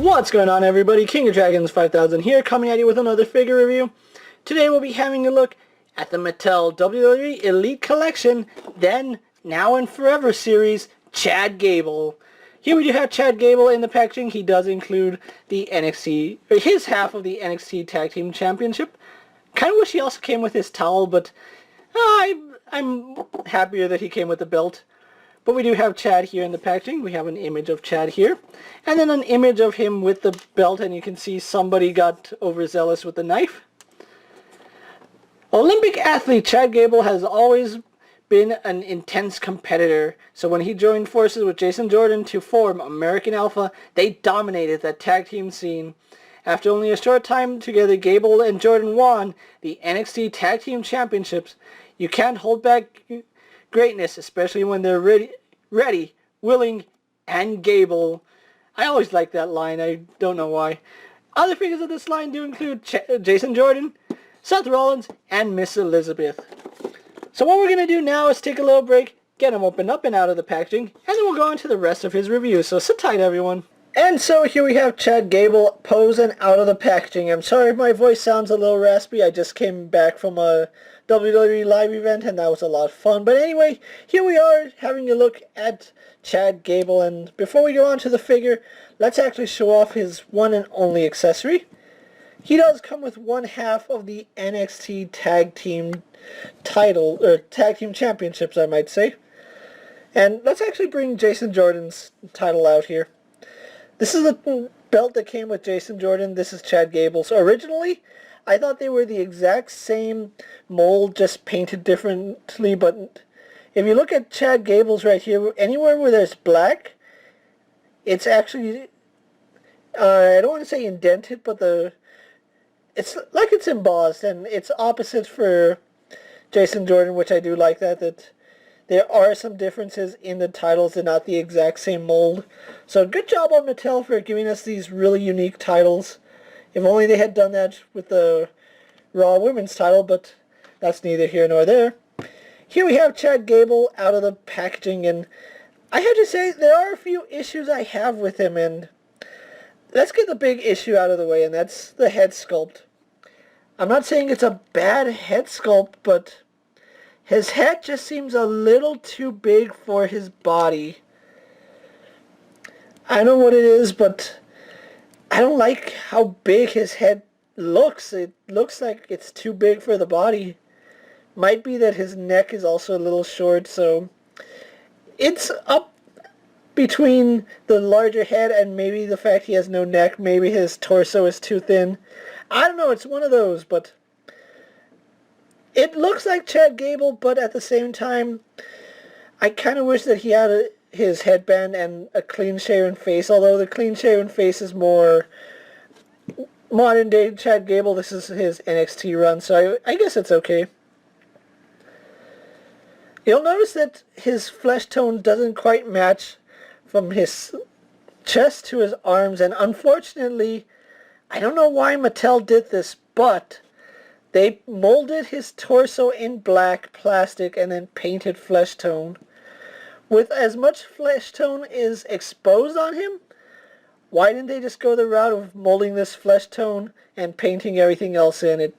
What's going on, everybody? KingofDragons 5000 here, coming at you with another figure review. Today we'll be having a look at the Mattel WWE Elite Collection, then Now and Forever series, Chad Gable. Here we do have Chad Gable in the packaging. He does include the NXT, or his half of the NXT Tag Team Championship. Kind of wish he also came with his towel, but I'm happier that he came with the belt. But we do have Chad here in the packaging. We have an image of Chad here. And then an image of him with the belt, and you can see somebody got overzealous with the knife. Olympic athlete Chad Gable has always been an intense competitor. So when he joined forces with Jason Jordan to form American Alpha, they dominated that tag team scene. After only a short time together, Gable and Jordan won the NXT Tag Team Championships. You can't hold back greatness, especially when they're ready, willing, and Gable. I always like that line. I don't know why. Other figures of this line do include Jason Jordan, Seth Rollins, and Miss Elizabeth. So what we're going to do now is take a little break, get him opened up and out of the packaging, and then we'll go into the rest of his review. So sit tight, everyone. And so here we have Chad Gable posing out of the packaging. I'm sorry if my voice sounds a little raspy. I just came back from a WWE live event and that was a lot of fun. But anyway, here we are having a look at Chad Gable. And before we go on to the figure, let's actually show off his one and only accessory. He does come with one half of the NXT Tag Team title, or Tag Team Championships, I might say. And let's actually bring Jason Jordan's title out here. This is the belt that came with Jason Jordan. This is Chad Gable. So originally, I thought they were the exact same mold, just painted differently. But if you look at Chad Gable's right here, anywhere where there's black, it's actually, I don't want to say indented, but it's like it's embossed. And it's opposite for Jason Jordan, which I do like that there are some differences in the titles. They're not the exact same mold. So good job on Mattel for giving us these really unique titles. If only they had done that with the Raw Women's title, but that's neither here nor there. Here we have Chad Gable out of the packaging, and I have to say there are a few issues I have with him, and let's get the big issue out of the way, and that's the head sculpt. I'm not saying it's a bad head sculpt, but his head just seems a little too big for his body. I don't know what it is, but I don't like how big his head looks. It looks like it's too big for the body. Might be that his neck is also a little short, so it's up between the larger head and maybe the fact he has no neck. Maybe his torso is too thin. I don't know, it's one of those, but it looks like Chad Gable, but at the same time, I kind of wish that he had his headband and a clean-shaven face, although the clean-shaven face is more modern-day Chad Gable. This is his NXT run, so I guess it's okay. You'll notice that his flesh tone doesn't quite match from his chest to his arms, and unfortunately, I don't know why Mattel did this, but they molded his torso in black plastic and then painted flesh tone. With as much flesh tone is exposed on him, why didn't they just go the route of molding this flesh tone and painting everything else in? It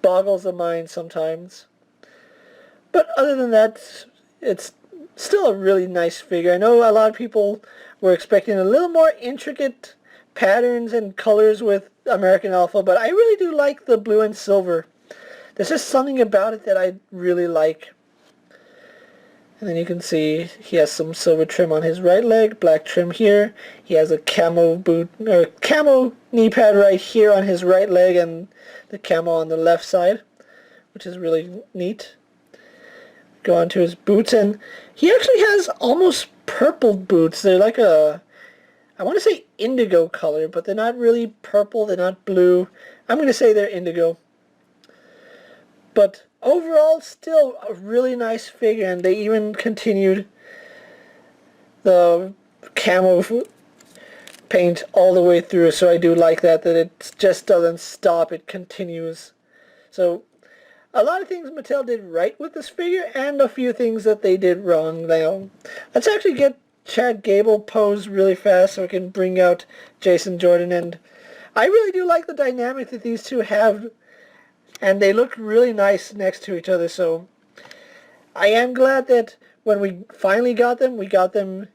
boggles the mind sometimes. But other than that, it's still a really nice figure. I know a lot of people were expecting a little more intricate patterns and colors with American Alpha, but I really do like the blue and silver. There's just something about it that I really like. And then you can see he has some silver trim on his right leg, black trim here. He has a camo boot, or camo knee pad right here on his right leg and the camo on the left side, which is really neat. Go on to his boots, and he actually has almost purple boots. They're like a, I want to say indigo color, but they're not really purple, they're not blue. I'm going to say they're indigo. But overall, still a really nice figure, and they even continued the camo paint all the way through, so I do like that it just doesn't stop, it continues. So a lot of things Mattel did right with this figure, and a few things that they did wrong. Now, let's actually get Chad Gable pose really fast so we can bring out Jason Jordan. And I really do like the dynamic that these two have, and they look really nice next to each other. So I am glad that when we finally got them, we got them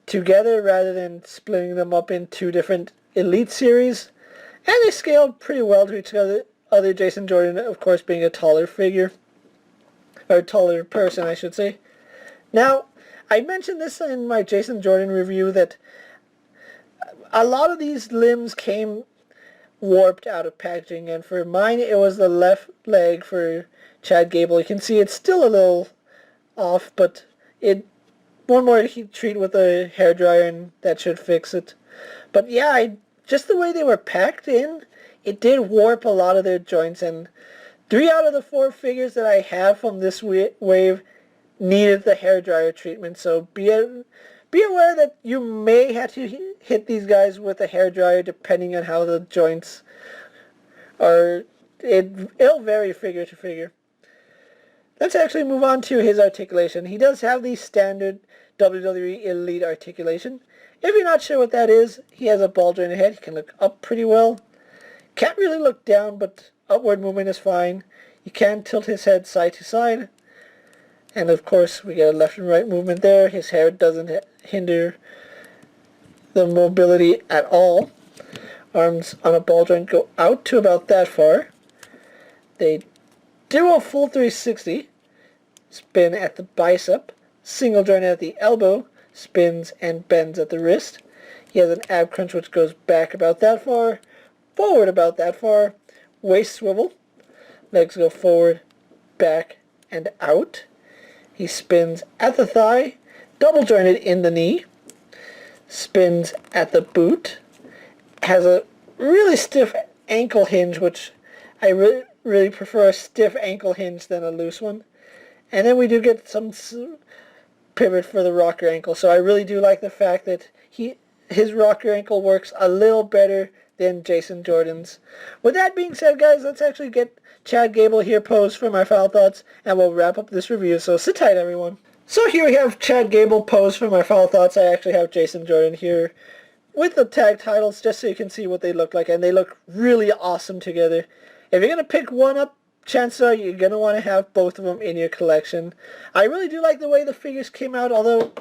together rather than splitting them up in two different Elite series. And they scaled pretty well to each other. Jason Jordan, of course, being a taller figure, or taller person, I should say. Now, I mentioned this in my Jason Jordan review that a lot of these limbs came warped out of packaging, and for mine it was the left leg for Chad Gable. You can see it's still a little off, but one more heat treat with a hairdryer and that should fix it. But yeah, just the way they were packed in, it did warp a lot of their joints, and 3 out of the 4 figures that I have from this wave needed the hairdryer treatment. So be aware that you may have to hit these guys with a hairdryer depending on how the joints are. It'll vary figure to figure. Let's actually move on to his articulation. He does have the standard WWE Elite articulation. If you're not sure what that is, he has a ball jointed head. He can look up pretty well. Can't really look down, but upward movement is fine. You can tilt his head side to side. And of course, we get a left and right movement there. His hair doesn't hinder the mobility at all. Arms on a ball joint go out to about that far. They do a full 360. Spin at the bicep. Single joint at the elbow. Spins and bends at the wrist. He has an ab crunch which goes back about that far. Forward about that far. Waist swivel. Legs go forward, back, and out. He spins at the thigh, double jointed in the knee, spins at the boot, has a really stiff ankle hinge, which I really prefer a stiff ankle hinge than a loose one. And then we do get some pivot for the rocker ankle. So I really do like the fact that his rocker ankle works a little better than Jason Jordan's. With that being said, guys, let's actually get Chad Gable here posed for my final thoughts, and we'll wrap up this review. So sit tight, everyone. So here we have Chad Gable posed for my final thoughts. I actually have Jason Jordan here with the tag titles just so you can see what they look like, and they look really awesome together. If you're going to pick one up, chances are you're going to want to have both of them in your collection. I really do like the way the figures came out, although,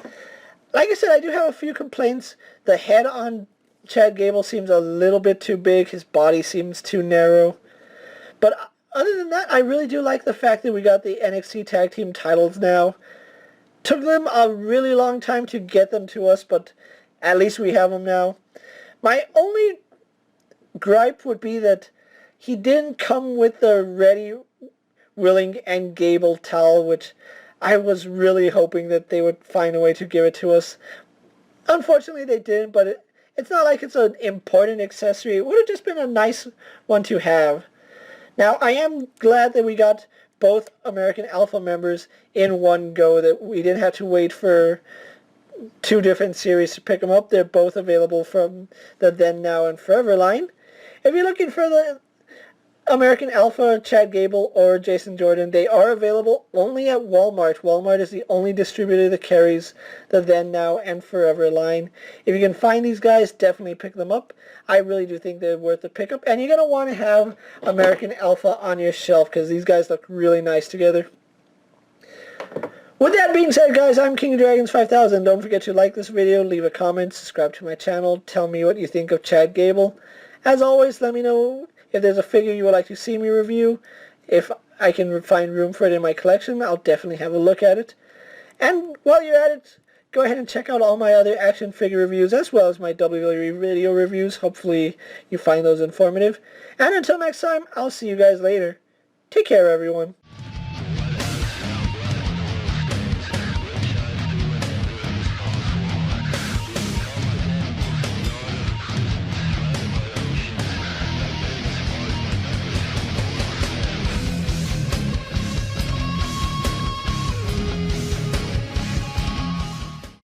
like I said, I do have a few complaints. The head on Chad Gable seems a little bit too big. His body seems too narrow. But other than that, I really do like the fact that we got the NXT Tag Team titles now. Took them a really long time to get them to us, but at least we have them now. My only gripe would be that he didn't come with the Ready, Willing, and Gable towel, which I was really hoping that they would find a way to give it to us. Unfortunately, they didn't, but it's not like it's an important accessory. It would have just been a nice one to have. Now, I am glad that we got both American Alpha members in one go, that we didn't have to wait for 2 different series to pick them up. They're both available from the Then, Now, and Forever line. If you're looking for the American Alpha, Chad Gable, or Jason Jordan, they are available only at Walmart. Walmart is the only distributor that carries the Then, Now, and Forever line. If you can find these guys, definitely pick them up. I really do think they're worth the pickup. And you're going to want to have American Alpha on your shelf because these guys look really nice together. With that being said, guys, I'm KingofDragons 5000. Don't forget to like this video, leave a comment, subscribe to my channel, tell me what you think of Chad Gable. As always, let me know if there's a figure you would like to see me review. If I can find room for it in my collection, I'll definitely have a look at it. And while you're at it, go ahead and check out all my other action figure reviews as well as my WWE video reviews. Hopefully you find those informative. And until next time, I'll see you guys later. Take care, everyone.